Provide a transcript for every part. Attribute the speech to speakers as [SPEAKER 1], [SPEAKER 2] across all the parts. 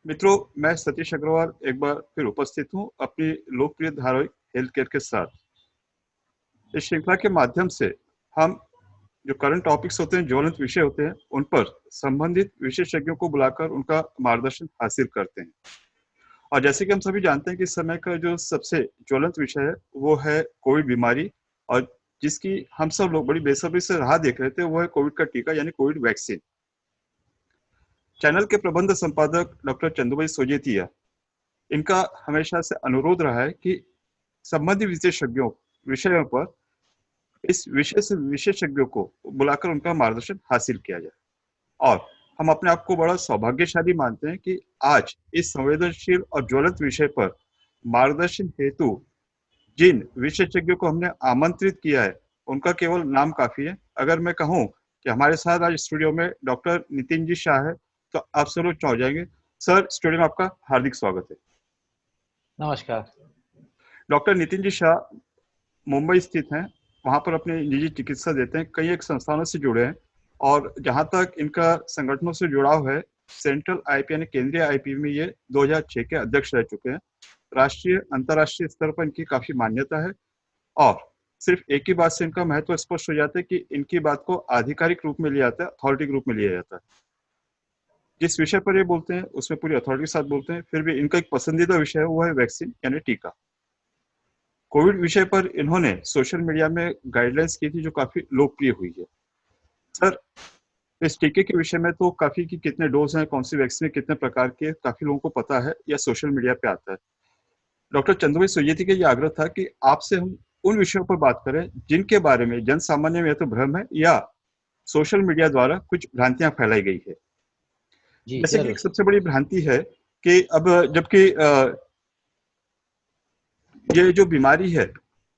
[SPEAKER 1] मित्रों, मैं सतीश अग्रवाल एक बार फिर उपस्थित हूँ अपनी लोकप्रिय धारावाहिक हेल्थ केयर के साथ। इस श्रृंखला के माध्यम से हम जो करंट टॉपिक्स होते हैं, ज्वलंत विषय होते हैं, उन पर संबंधित विशेषज्ञों को बुलाकर उनका मार्गदर्शन हासिल करते हैं। और जैसे कि हम सभी जानते हैं कि इस समय का जो सबसे ज्वलंत विषय है वो है कोविड बीमारी, और जिसकी हम सब लोग बड़ी बेसब्री से राह देख रहे थे, वो है कोविड का टीका यानी कोविड वैक्सीन। चैनल के प्रबंध संपादक डॉक्टर चंदुभाई सोजेतिया, इनका हमेशा से अनुरोध रहा है कि संबंधित विषयों पर इस विषय से विशेषज्ञों को बुलाकर उनका मार्गदर्शन हासिल किया जाए। और हम अपने आप को बड़ा सौभाग्यशाली मानते हैं कि आज इस संवेदनशील और ज्वलंत विषय पर मार्गदर्शन हेतु जिन विशेषज्ञों को हमने आमंत्रित किया है, उनका केवल नाम काफी है। अगर मैं कहूं कि हमारे साथ आज स्टूडियो में डॉक्टर नितिन जी शाह है, तो आप सब लोग चौंक जाएंगे। सर, स्टूडियो में आपका हार्दिक स्वागत है।
[SPEAKER 2] नमस्कार।
[SPEAKER 1] डॉक्टर नितिन जी शाह मुंबई स्थित हैं, वहाँ पर अपनी निजी चिकित्सा देते हैं, कई एक संस्थानों से जुड़े हैं, और जहाँ तक इनका संगठनों से जुड़ाव है, सेंट्रल आईपी यानी केंद्रीय आईपी में ये 2006 के अध्यक्ष रह चुके हैं। राष्ट्रीय अंतर्राष्ट्रीय स्तर पर इनकी काफी मान्यता है, और सिर्फ एक ही बात से इनका महत्व स्पष्ट हो जाता है कि इनकी बात को आधिकारिक रूप में लिया जाता है, अथॉरिटी रूप में लिया जाता है। जिस विषय पर ये बोलते हैं उसमें पूरी अथॉरिटी के साथ बोलते हैं। फिर भी इनका एक पसंदीदा विषय है, वो है वैक्सीन यानी टीका। कोविड विषय पर इन्होंने सोशल मीडिया में गाइडलाइंस की थी, जो काफी लोकप्रिय हुई है। सर, इस टीके के विषय में तो काफी कि कितने डोज हैं, कौन सी वैक्सीन कितने प्रकार के, काफी लोगों को पता है या सोशल मीडिया पे आता है। डॉक्टर चंदुभाई सोजेती का ये आग्रह था कि आपसे हम उन विषयों पर बात करें जिनके बारे में जन सामान्य में या तो भ्रम है या सोशल मीडिया द्वारा कुछ भ्रांतियां फैलाई गई है।
[SPEAKER 2] जी,
[SPEAKER 1] जैसे कि
[SPEAKER 2] ज़रूर।
[SPEAKER 1] एक सबसे बड़ी भ्रांति है कि अब जबकि ये जो बीमारी है,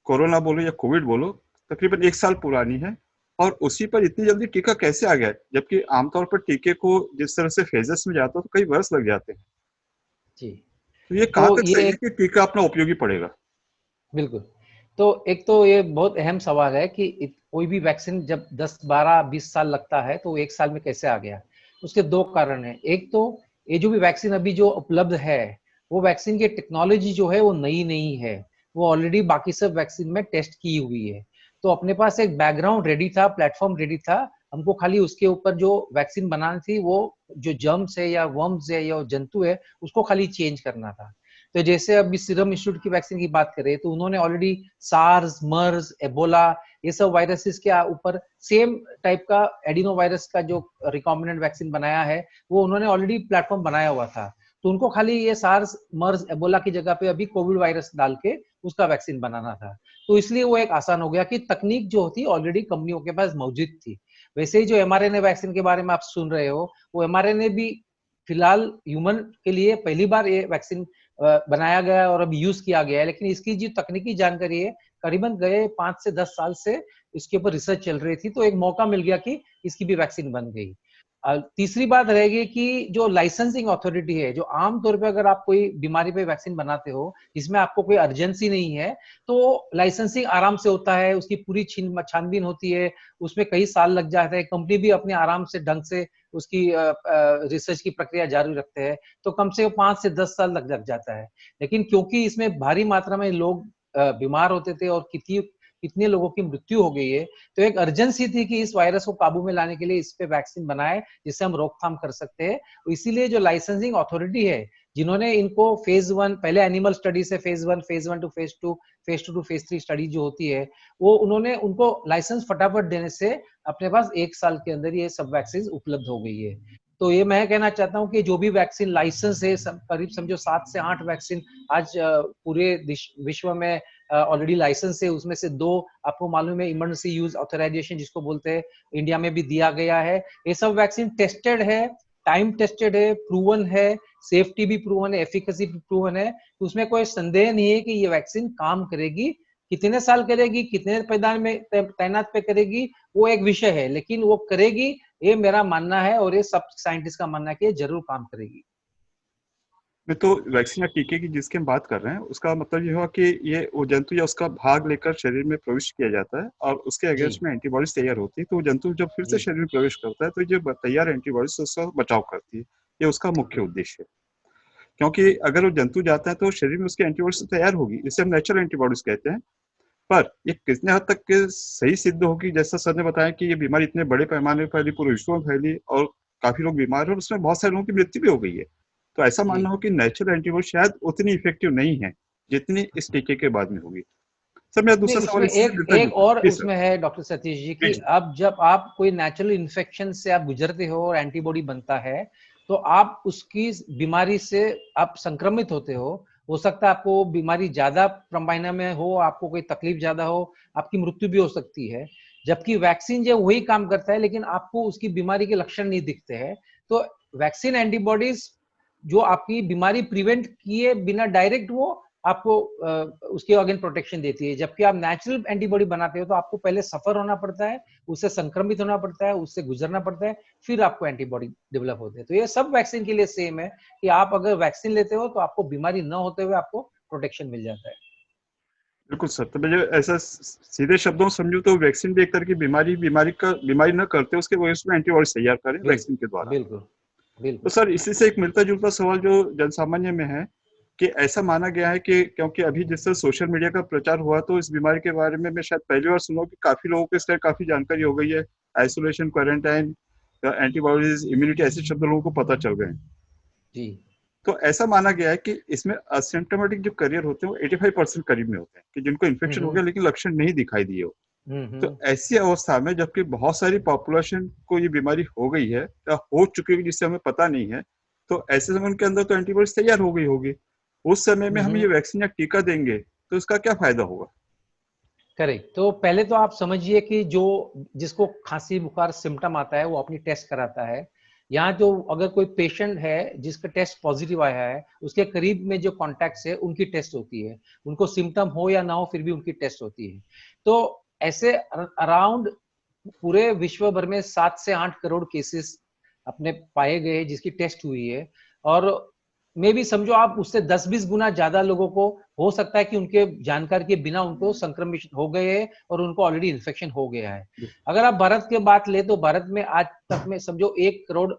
[SPEAKER 1] कोरोना बोलो या कोविड बोलो, तकरीबन 1 साल पुरानी है, और उसी पर इतनी जल्दी टीका कैसे आ गया है? जबकि आमतौर पर टीके को जिस तरह से फेजेस में जाता है तो कई वर्ष लग जाते हैं।
[SPEAKER 2] जी,
[SPEAKER 1] तो ये
[SPEAKER 2] तो
[SPEAKER 1] कहाँ तक
[SPEAKER 2] ये
[SPEAKER 1] सही है
[SPEAKER 2] एक
[SPEAKER 1] कि टीका अपना उपयोगी पड़ेगा?
[SPEAKER 2] बिल्कुल। तो एक तो ये बहुत अहम सवाल है कि कोई भी वैक्सीन जब 10, 12, 20 साल लगता है, तो 1 साल में कैसे आ गया? उसके 2 कारण हैं। एक तो ये जो भी वैक्सीन अभी जो उपलब्ध है, वो वैक्सीन की टेक्नोलॉजी जो है वो नई नहीं है। वो ऑलरेडी बाकी सब वैक्सीन में टेस्ट की हुई है। तो अपने पास एक बैकग्राउंड रेडी था, प्लेटफ़ॉर्म रेडी था। हमको खाली उसके ऊपर जो वैक्सीन बनानी थी, वो जो जर्म्स है या वर्म्स है या जंतु है, उसको खाली चेंज करना था। तो जैसे अभी सीरम इंस्टीट्यूट की वैक्सीन की बात करें, तो उन्होंने ऑलरेडी सार्स, मर्स, एबोला, ये सब वायरसेस के ऊपर सेम टाइप का एडिनो वायरस का जो रिकॉम्बिनेंट वैक्सीन बनाया है, वो उन्होंने ऑलरेडी प्लेटफॉर्म बनाया हुआ था। तो उनको खाली ये सार्स, मर्स, एबोला की जगह पे अभी कोविड वायरस डाल के उसका वैक्सीन बनाना था। तो इसलिए वो एक आसान हो गया कि तकनीक जो होती ऑलरेडी कंपनियों के पास मौजूद थी। वैसे ही जो एमआरएनए वैक्सीन के बारे में आप सुन रहे हो, वो एमआरएनए भी फिलहाल ह्यूमन के लिए पहली बार ये वैक्सीन बनाया गया है और अभी यूज किया गया है, लेकिन इसकी जो तकनीकी जानकारी है, करीबन गए 5 से 10 साल से इसके ऊपर रिसर्च चल रही थी, तो एक मौका मिल गया कि इसकी भी वैक्सीन बन गई। तीसरी बात रहेगी कि जो लाइसेंसिंग अथॉरिटी है, जो आम तौर पे अगर आप कोई बीमारी पे वैक्सीन बनाते हो, जिसमें आपको कोई अर्जेंसी नहीं है, तो लाइसेंसिंग आराम से होता है, उसकी पूरी छानबीन होती है, उसमें कई साल लग जाते हैं, कंपनी भी अपने आराम से ढंग से उसकी रिसर्च की प्रक्रिया जारी रखते हैं, तो कम से कम 5 से 10 साल लग जाता है। लेकिन क्योंकि इसमें भारी मात्रा में लोग बीमार होते थे और कितने लोगों की मृत्यु हो गई है, तो एक अर्जेंसी थी कि इस वायरस को काबू में लाने के लिए इस पे वैक्सीन बनाए, जिससे हम रोकथाम कर सकते हैं। इसीलिए जो लाइसेंसिंग अथॉरिटी है, जिन्होंने इनको फेज 1 पहले एनिमल स्टडी से phase 1, phase 1 two phase 2, phase 2 two phase 3 study जो होती है, वो उन्होंने उनको लाइसेंस फटाफट देने से अपने पास 1 साल के अंदर ये सब वैक्सीन उपलब्ध हो गई है। तो ये मैं कहना चाहता हूँ कि जो भी वैक्सीन लाइसेंस है, करीब समझो 7 से 8 वैक्सीन आज पूरे विश्व में ऑलरेडी लाइसेंस है, उसमें से 2 आपको मालूम है इमरजेंसी यूज ऑथराइजेशन जिसको बोलते हैं, इंडिया में भी दिया गया है। ये सब वैक्सीन टेस्टेड है, टाइम टेस्टेड है, प्रूवन है, सेफ्टी भी प्रूवन है, एफिकेसी भी प्रूवन है, तो उसमें कोई संदेह नहीं है कि ये वैक्सीन काम करेगी। कितने साल करेगी, कितने पैदान में तैनात पे करेगी, वो एक विषय है, लेकिन वो करेगी, ये मेरा मानना है, और ये सब साइंटिस्ट का मानना है कि ये जरूर काम करेगी।
[SPEAKER 1] मैं तो वैक्सीन या टीके की जिसकी हम बात कर रहे हैं, उसका मतलब ये हुआ कि ये वो जंतु या उसका भाग लेकर शरीर में प्रवेश किया जाता है, और उसके
[SPEAKER 2] जी,
[SPEAKER 1] अगेंस्ट में एंटीबॉडीज तैयार होती है। तो वो जंतु जब फिर से
[SPEAKER 2] जी,
[SPEAKER 1] शरीर में प्रवेश करता है, तो जो तैयार एंटीबॉडीज उसका बचाव करती है। ये उसका मुख्य
[SPEAKER 2] बिल्कुल।
[SPEAKER 1] उद्देश्य है। क्योंकि अगर वो जंतु जाता है तो शरीर में उसकी एंटीबॉडीज तैयार होगी, इसे हम नेचुरल एंटीबॉडीज कहते हैं। पर ये कितने हद तक के सही सिद्ध होगी, जैसा सर ने बताया कि ये बीमारी इतने बड़े पैमाने पर फैली, पूरे विश्व में फैली और काफी लोग बीमार हैं और उसमें बहुत सारे लोगों की मृत्यु भी हो गई है। तो ऐसा
[SPEAKER 2] जी
[SPEAKER 1] मानना हो कि नेचुरल एंटीबॉडी शायद उतनी इफेक्टिव नहीं है जितनी इस टीके के बाद में होगी। सर मेरा
[SPEAKER 2] नहीं,
[SPEAKER 1] दूसरा सवाल
[SPEAKER 2] उसमें
[SPEAKER 1] इसी से
[SPEAKER 2] एक
[SPEAKER 1] मिलता
[SPEAKER 2] एक
[SPEAKER 1] जुलता है।
[SPEAKER 2] और
[SPEAKER 1] जी सर।
[SPEAKER 2] उसमें है डॉक्टर सतीश जी
[SPEAKER 1] जी
[SPEAKER 2] कि
[SPEAKER 1] जी।
[SPEAKER 2] अब जब आप कोई नेचुरल इन्फेक्शन से आप गुजरते हो और एंटीबॉडी बनता है, तो आप उसकी बीमारी से आप संक्रमित होते हो सकता है आपको बीमारी ज्यादा पैमाने में हो, आपको कोई तकलीफ ज्यादा हो, आपकी मृत्यु भी हो सकती है। जबकि वैक्सीन जो वही काम करता है, लेकिन आपको उसकी बीमारी के लक्षण नहीं दिखते हैं। तो वैक्सीन एंटीबॉडीज जो आपकी बीमारी प्रिवेंट किए बिना डायरेक्ट वो आपको उसके अगेंस्ट प्रोटेक्शन देती है। जबकि आप नेचुरल एंटीबॉडी बनाते हो तो आपको पहले सफर होना पड़ता है, उससे संक्रमित होना पड़ता है, उससे गुजरना पड़ता है, फिर आपको एंटीबॉडी डेवलप होते हैं। तो ये सब वैक्सीन के लिए सेम है कि आप अगर वैक्सीन लेते हो तो आपको बीमारी न होते हुए आपको प्रोटेक्शन मिल जाता है।
[SPEAKER 1] बिल्कुल सर, तो मुझे ऐसा सीधे शब्दों में समझूं तो वैक्सीन भी एक तरह की बीमारी न करते उसके वजह से एंटीबॉडी तैयार करें वैक्सीन के
[SPEAKER 2] बिल्कुल
[SPEAKER 1] द्वारा।
[SPEAKER 2] बिल्कुल
[SPEAKER 1] तो
[SPEAKER 2] बिल्कुल।
[SPEAKER 1] सर इसी से एक मिलता जुलता सवाल जो जनसामान्य में है कि ऐसा माना गया है कि क्योंकि अभी जिससे सोशल मीडिया का प्रचार हुआ तो इस बीमारी के बारे में मैं शायद पहली बार सुना कि काफी लोगों को इस तरह काफी जानकारी हो गई है। आइसोलेशन, क्वारंटाइन, एंटीबॉडीज, इम्यूनिटी, ऐसे शब्द लोगों को पता चल गए हैं।
[SPEAKER 2] जी।
[SPEAKER 1] तो ऐसा माना गया है कि इसमें असिम्प्टोमेटिक जो करियर होते हैं वो 85% करीब में होते हैं कि जिनको इन्फेक्शन हो
[SPEAKER 2] हम्म
[SPEAKER 1] गया लेकिन लक्षण नहीं दिखाई दिए हो। तो
[SPEAKER 2] हम्म।
[SPEAKER 1] ऐसी अवस्था में जबकि बहुत सारी पॉपुलेशन को ये बीमारी हो गई है या हो चुकी होगी जिससे हमें पता नहीं है, तो ऐसे समय उनके अंदर तो एंटीबॉडीज तैयार हो गई होगी। उस समय में हम ये वैक्सीन या टीका देंगे तो इसका क्या फायदा होगा?
[SPEAKER 2] करेक्ट। तो पहले तो आप समझिए कि जो जिसको खांसी बुखार सिम्टम आता है वो अपनी टेस्ट कराता है। यहाँ जो अगर कोई पेशेंट है जिसका टेस्ट पॉजिटिव आया है, उसके करीब में जो कॉन्टैक्ट्स है उनकी टेस्ट होती है। उनको सिम्टम हो या ना हो फिर भी उनकी टेस्ट होती है। तो ऐसे अराउंड पूरे विश्व भर में 7 से 8 करोड़ केसेस अपने पाए गए जिसकी टेस्ट हुई है। और मे भी समझो आप उससे 10-20 गुना ज्यादा लोगों को हो सकता है कि उनके जानकारी के बिना उनको संक्रमित हो गए हैं और उनको ऑलरेडी इन्फेक्शन हो गया है। अगर आप भारत की बात ले तो भारत में आज तक में समझो 1 करोड़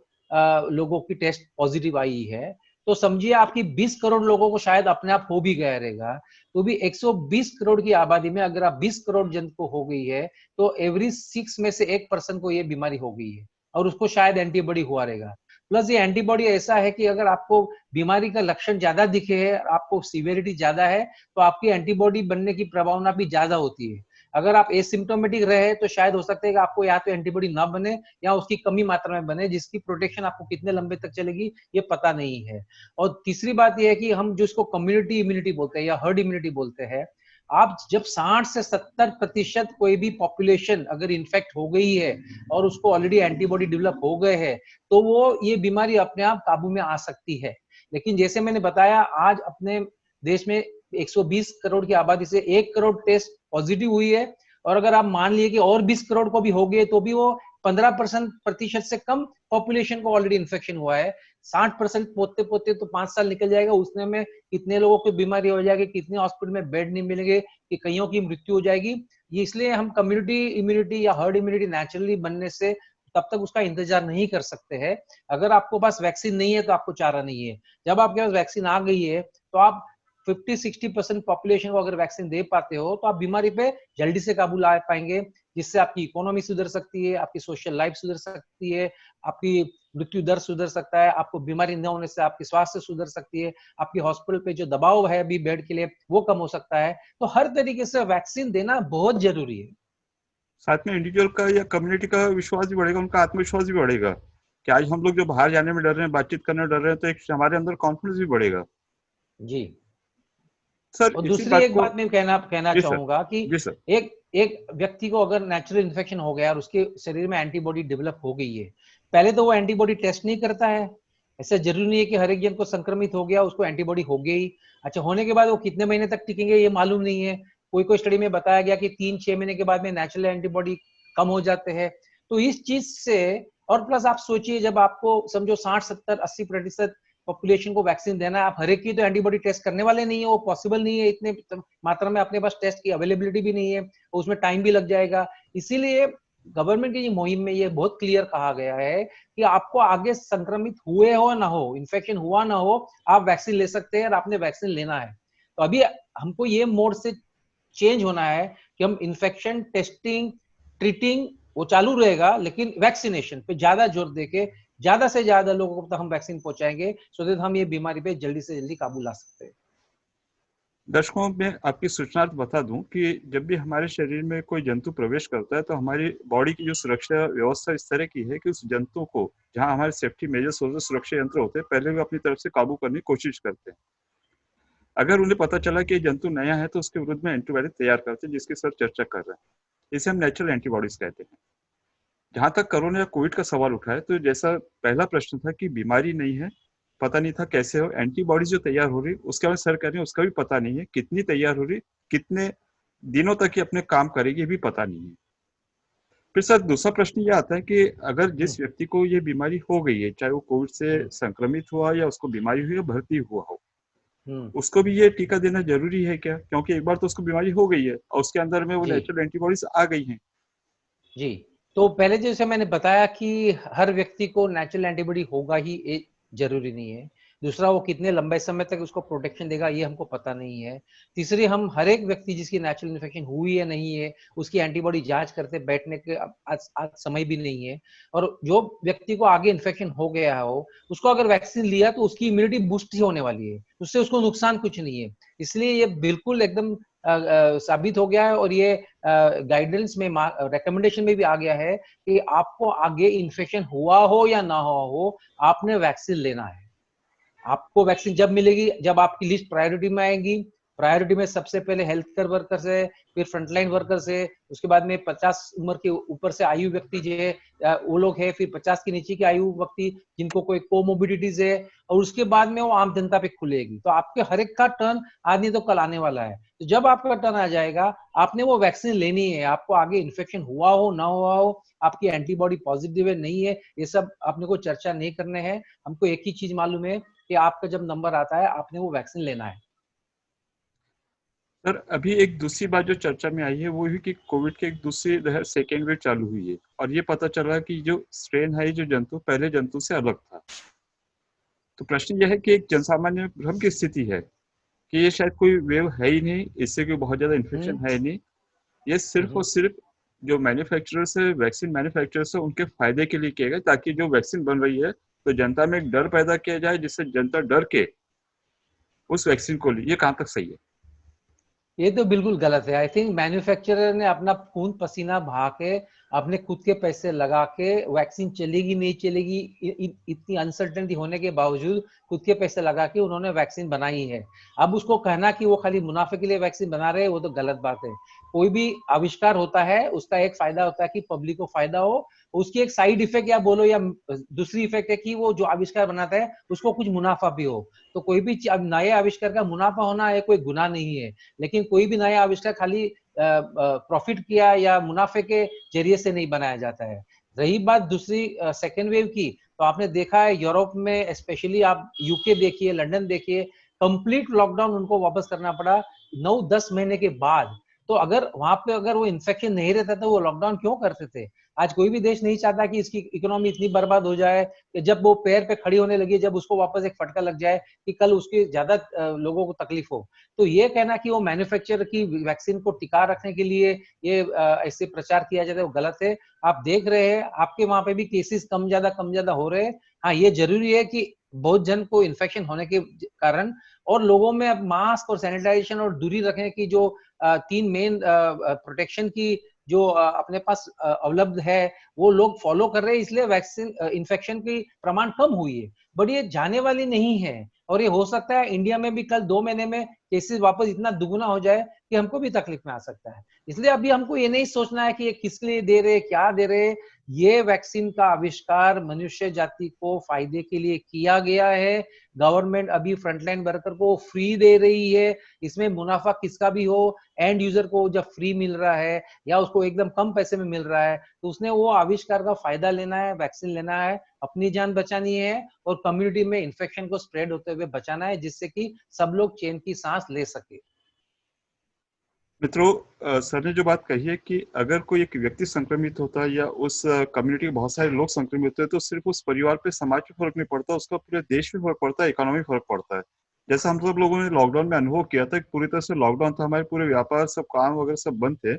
[SPEAKER 2] लोगों की टेस्ट पॉजिटिव आई है। तो समझिए आपकी 20 करोड़ लोगों को शायद अपने आप हो भी गया रहेगा। तो भी 120 करोड़ की आबादी में अगर आप 20 करोड़ जन को हो गई है तो एवरी 6 में से 1% को ये बीमारी हो गई है और उसको शायद एंटीबॉडी हुआ रहेगा। प्लस ये एंटीबॉडी ऐसा है कि अगर आपको बीमारी का लक्षण ज्यादा दिखे है, आपको सीवियरिटी ज्यादा है, तो आपकी एंटीबॉडी बनने की प्रभावना भी ज्यादा होती है। अगर आप एसिम्प्टोमेटिक रहे तो शायद हो सकता है कि आपको या तो एंटीबॉडी ना बने या उसकी कमी मात्रा में बने, जिसकी प्रोटेक्शन आपको कितने लंबे तक चलेगी ये पता नहीं है। और तीसरी बात यह है कि हम जिसको कम्युनिटी इम्यूनिटी बोलते हैं या हर्ड इम्यूनिटी बोलते हैं, आप जब 60 से 70% कोई भी पॉपुलेशन अगर इन्फेक्ट हो गई है और उसको ऑलरेडी एंटीबॉडी डेवलप हो गए हैं, तो वो ये बीमारी अपने आप काबू में आ सकती है। लेकिन जैसे मैंने बताया आज अपने देश में 120 करोड़ की आबादी से 1 करोड़ टेस्ट पॉजिटिव हुई है। और अगर आप मान लिए कि और 20 करोड़ को भी हो गए तो भी वो 15% से कम पॉपुलेशन को ऑलरेडी इन्फेक्शन हुआ है। 60% पोते पोते तो 5 साल निकल जाएगा, उसने में कितने लोगों को बीमारी हो जाएगी, कितने हॉस्पिटल में बेड नहीं मिलेंगे, कि कईयों की मृत्यु हो जाएगी। ये इसलिए हम कम्युनिटी इम्यूनिटी या हर्ड इम्यूनिटी नेचुरली बनने से तब तक उसका इंतजार नहीं कर सकते हैं। अगर आपको पास वैक्सीन नहीं है तो आपको चारा नहीं है। जब आपके पास वैक्सीन आ गई है तो आप 50-60% पॉपुलेशन को अगर वैक्सीन दे पाते हो तो आप बीमारी पे जल्दी से काबू ला पाएंगे, जिससे आपकी इकोनॉमी सुधर सकती है, आपकी सोशल लाइफ सुधर सकती है, आपकी मृत्यु दर सुधर सकता है, आपको बीमारी न होने से आपकी स्वास्थ्य सुधर सकती है, आपकी हॉस्पिटल पे जो दबाव है अभी बेड के लिए वो कम हो सकता है। तो हर तरीके से वैक्सीन देना बहुत जरूरी है।
[SPEAKER 1] साथ में इंडिविजुअल का या कम्युनिटी का विश्वास भी बढ़ेगा, उनका आत्मविश्वास भी बढ़ेगा कि आज हम लोग जो बाहर जाने में डर रहे हैं, बातचीत करने में डर रहे हैं, तो एक हमारे अंदर कॉन्फिडेंस भी बढ़ेगा।
[SPEAKER 2] जी।
[SPEAKER 1] सर
[SPEAKER 2] और
[SPEAKER 1] इसी
[SPEAKER 2] दूसरी
[SPEAKER 1] बात
[SPEAKER 2] एक
[SPEAKER 1] को।
[SPEAKER 2] बात मैं कहना
[SPEAKER 1] जी सर।
[SPEAKER 2] चाहूंगा कि
[SPEAKER 1] जी सर।
[SPEAKER 2] एक एक व्यक्ति को अगर नेचुरल इन्फेक्शन हो गया और उसके शरीर में एंटीबॉडी डेवलप हो गई है, पहले तो वो एंटीबॉडी टेस्ट नहीं करता है। ऐसा जरूरी नहीं है कि हर एक जन को संक्रमित हो गया उसको एंटीबॉडी हो गई। अच्छा, होने के बाद वो कितने महीने तक टिकेंगे ये मालूम नहीं है। कोई कोई स्टडी में बताया गया कि 3-6 महीने के बाद में नेचुरल एंटीबॉडी कम हो जाते हैं। तो इस चीज से, और प्लस आप सोचिए जब आपको समझो 60-70-80% पॉपुलेशन को वैक्सीन देना है, आप हर एक की तो एंटीबॉडी टेस्ट करने वाले नहीं है, वो पॉसिबल नहीं है, इतने मात्रा में अपने पास टेस्ट की अवेलेबिलिटी भी नहीं है, उसमें टाइम भी लग जाएगा। इसीलिए गवर्नमेंट की मुहिम में ये बहुत क्लियर कहा गया है कि आपको आगे संक्रमित हुए हो ना हो, इन्फेक्शन हुआ ना हो, आप वैक्सीन ले सकते हैं और आपने वैक्सीन लेना है। तो अभी हमको ये मोड से चेंज होना है कि हम इन्फेक्शन टेस्टिंग, ट्रीटिंग वो चालू रहेगा, लेकिन वैक्सीनेशन पे ज्यादा जोर देके ज्यादा से ज्यादा लोगों तक हम वैक्सीन पहुंचाएंगे, सो दैट हम ये बीमारी पे जल्दी से जल्दी काबू ला सकते हैं।
[SPEAKER 1] दर्शकों में आपकी सूचना बता दूं कि जब भी हमारे शरीर में कोई जंतु प्रवेश करता है तो हमारी बॉडी की जो सुरक्षा व्यवस्था इस तरह की है कि उस जंतु को, जहां हमारे सेफ्टी मेजर्स होते हैं, सुरक्षा यंत्र होते हैं, पहले वो अपनी तरफ से काबू करने की कोशिश करते हैं। अगर उन्हें पता चला कि ये जंतु नया है तो उसके विरुद्ध में एंटीबायोटिक तैयार करते हैं, जिसकी सर चर्चा कर रहे हैं। इसे हम नेचुरल एंटीबॉडीज कहते हैं। जहां तक कोरोना या कोविड का सवाल उठा है, तो जैसा पहला प्रश्न था कि बीमारी नहीं है, पता नहीं था कैसे हो, एंटीबॉडीज जो तैयार हो रही उसके बारे में सर कह रहे हैं उसका भी पता नहीं है, कितनी तैयार हो रही, कितने दिनों तक ये अपने काम करेगी, ये भी पता नहीं है। फिर सर दूसरा प्रश्न ये आता है कि अगर जिस व्यक्ति को ये बीमारी हो गई है, चाहे वो कोविड से संक्रमित हुआ या उसको बीमारी हुई या भर्ती हुआ हो, उसको भी ये टीका देना जरूरी है क्या? क्योंकि एक बार तो उसको बीमारी हो गई है और उसके अंदर में वो
[SPEAKER 2] जी
[SPEAKER 1] नेचुरल एंटीबॉडीज आ गई हैं।
[SPEAKER 2] जी। तो पहले जैसे मैंने बताया कि हर व्यक्ति को नेचुरल एंटीबॉडी होगा ही, ये जरूरी नहीं है। दूसरा, वो कितने लंबे समय तक उसको प्रोटेक्शन देगा ये हमको पता नहीं है। तीसरी, हम हर एक व्यक्ति जिसकी नेचुरल इन्फेक्शन हुई है नहीं है उसकी एंटीबॉडी जांच करते बैठने के आज समय भी नहीं है। और जो व्यक्ति को आगे इन्फेक्शन हो गया हो उसको अगर वैक्सीन लिया तो उसकी इम्यूनिटी बूस्ट ही होने वाली है, उससे उसको नुकसान कुछ नहीं है। इसलिए ये बिल्कुल एकदम साबित हो गया है और ये गाइडेंस में, रिकमेंडेशन में भी आ गया है कि आपको आगे इन्फेक्शन हुआ हो या ना हुआ हो, आपने वैक्सीन लेना है। आपको वैक्सीन जब मिलेगी, जब आपकी लिस्ट प्रायोरिटी में आएगी। प्रायोरिटी में सबसे पहले हेल्थ केयर वर्कर्स है, फिर फ्रंटलाइन वर्कर्स है, उसके बाद में 50 उम्र के ऊपर से आयु व्यक्ति जो है वो लोग है, फिर 50 के नीचे के आयु व्यक्ति जिनको कोई कोमोबिडिटीज है, और उसके बाद में वो आम जनता पे खुलेगी। तो आपके हर एक का टर्न आज नहीं तो कल आने वाला है। तो जब आपका टर्न आ जाएगा, आपने वो वैक्सीन लेनी है। आपको आगे इन्फेक्शन हुआ हो ना हुआ हो, आपकी एंटीबॉडी पॉजिटिव है नहीं है, ये सब अपने को चर्चा नहीं करने हैं। हमको एक ही चीज मालूम है कि आपका जब नंबर आता है आपने वो वैक्सीन लेना है।
[SPEAKER 1] सर अभी एक दूसरी बात जो चर्चा में आई है वो है कि कोविड की एक दूसरी लहर सेकेंड वेव चालू हुई है और ये पता चल रहा है कि जो स्ट्रेन है, जो जंतु पहले जंतु से अलग था। तो प्रश्न यह है कि एक जनसामान्य में भ्रम की स्थिति है कि ये शायद कोई वेव है ही नहीं, इससे कोई बहुत ज्यादा इन्फेक्शन है ही नहीं, ये सिर्फ और सिर्फ जो मैन्युफैक्चरर्स है, वैक्सीन मैन्युफैक्चरर्स है, उनके फायदे के लिए किया गया, ताकि जो वैक्सीन बन रही है तो जनता में एक डर पैदा किया जाए, जिससे जनता डर के उस वैक्सीन को ले। ये कहाँ तक सही है?
[SPEAKER 2] ये तो बिल्कुल गलत है। आई थिंक मैन्युफैक्चरर ने अपना खून पसीना बहा के, अपने खुद के पैसे लगा के, वैक्सीन चलेगी नहीं चलेगी इतनी अनसर्टेनिटी होने के बावजूद खुद के पैसे लगा के उन्होंने वैक्सीन बनाई है। अब उसको कहना कि वो खाली मुनाफे के लिए वैक्सीन बना रहे हैं, वो तो गलत बात है। कोई भी आविष्कार होता है उसका एक फायदा होता है कि पब्लिक को फायदा हो, उसकी एक साइड इफेक्ट या बोलो, या दूसरी इफेक्ट है कि वो जो आविष्कार बनाता है उसको कुछ मुनाफा भी हो। तो कोई भी नए आविष्कार का मुनाफा होना है कोई गुनाह नहीं है, लेकिन कोई भी नया आविष्कार खाली प्रॉफिट किया या मुनाफे के जरिए से नहीं बनाया जाता है। रही बात दूसरी सेकेंड वेव की, तो आपने देखा है यूरोप में, स्पेशली आप यूके देखिए, लंदन देखिए, कंप्लीट लॉकडाउन उनको वापस करना पड़ा 9-10 महीने के बाद। तो अगर वहां पे अगर वो इन्फेक्शन नहीं रहता तो वो लॉकडाउन क्यों करते थे? आज कोई भी देश नहीं चाहता कि इसकी इकोनॉमी इतनी बर्बाद हो जाए कि जब वो पैर पे खड़ी होने लगी, जब उसको वापस एक फटका लग जाए कि कल उसके ज्यादा लोगों को तकलीफ हो। तो ये कहना कि वो मैन्युफैक्चर की वैक्सीन को टिका रखने के लिए ये ऐसे प्रचार किया जाता है, वो गलत है। आप देख रहे हैं आपके वहां पे भी केसेस कम ज्यादा हो रहे हैं। हाँ, ये जरूरी है कि बहुत जन को इन्फेक्शन होने के कारण और लोगों में अब मास्क और सैनिटाइजेशन और दूरी रखने की जो 3 मेन प्रोटेक्शन की जो अपने पास उपलब्ध है, वो लोग फॉलो कर रहे हैं, इसलिए वैक्सीन इन्फेक्शन की प्रमाण कम हुई है। बट ये जाने वाली नहीं है, और ये हो सकता है इंडिया में भी कल 2 महीने में केसेस वापस इतना दुगुना हो जाए कि हमको भी तकलीफ में आ सकता है। इसलिए अभी हमको ये नहीं सोचना है कि ये किस लिए दे रहे, क्या दे रहे। ये वैक्सीन का आविष्कार मनुष्य जाति को फायदे के लिए किया गया है। गवर्नमेंट अभी फ्रंटलाइन वर्कर को फ्री दे रही है। इसमें मुनाफा किसका भी हो, एंड यूजर को जब फ्री मिल रहा है या उसको एकदम कम पैसे में मिल रहा है, तो उसने वो आविष्कार का फायदा लेना है, वैक्सीन लेना है, अपनी जान बचानी है और कम्युनिटी में इन्फेक्शन को स्प्रेड होते हुए बचाना है, जिससे कि सब लोग चैन की सांस ले सके।
[SPEAKER 1] मित्रों, सर ने जो बात कही है कि अगर कोई एक व्यक्ति संक्रमित होता है या उस कम्युनिटी के बहुत सारे लोग संक्रमित होते हैं, तो सिर्फ उस परिवार पे, समाज पे फर्क नहीं पड़ता, उसका पूरे देश में फर्क पड़ता है, इकोनॉमी फर्क पड़ता है। जैसा हम सब लोगों ने लॉकडाउन में अनुभव किया था कि पूरी तरह से लॉकडाउन था, हमारे पूरे व्यापार, सब काम वगैरह सब बंद थे,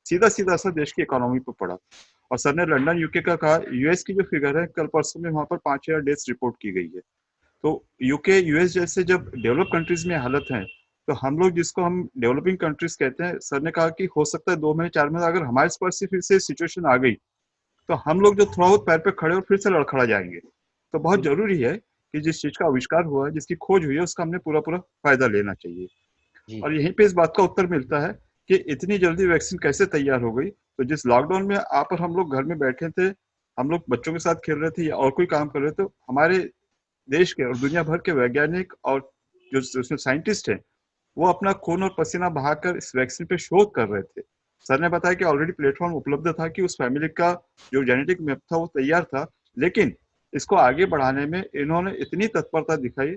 [SPEAKER 1] सीधा सीधा असर देश की इकोनॉमी पर पड़ा। और सर ने लंदन, यूके का कहा, यूएस की जो फिगर है, कल परसों में वहां पर 5,000 डेथ्स रिपोर्ट की गई है। तो यूके, यूएस जैसे जब डेवलप कंट्रीज में हालत है, तो हम लोग जिसको हम डेवलपिंग कंट्रीज कहते हैं, सर ने कहा कि हो सकता है 2 महीने 4 महीने अगर हमारे पास से फिर से सिचुएशन आ गई, तो हम लोग जो थोड़ा बहुत पैर पे खड़े और फिर से लड़खड़ा जाएंगे। तो बहुत
[SPEAKER 2] बिल्कुल।
[SPEAKER 1] जरूरी है कि जिस चीज का आविष्कार हुआ है, जिसकी खोज हुई है, उसका हमने पूरा पूरा फायदा लेना चाहिए।
[SPEAKER 2] जी
[SPEAKER 1] और यहीं पे इस बात का उत्तर मिलता है कि इतनी जल्दी वैक्सीन कैसे तैयार हो गई। तो जिस लॉकडाउन में आप और हम लोग घर में बैठे थे, हम लोग बच्चों के साथ खेल रहे थे या और कोई काम कर रहे थे, तो हमारे देश के और दुनिया भर के वैज्ञानिक और जो उसमें साइंटिस्ट हैं, वो अपना खून और पसीना बहाकर इस वैक्सीन पे शोध कर रहे थे। सर ने बताया कि ऑलरेडी प्लेटफॉर्म उपलब्ध था, कि उस फैमिली का जो जेनेटिक मैप था वो तैयार था, लेकिन इसको आगे बढ़ाने में इन्होंने इतनी तत्परता दिखाई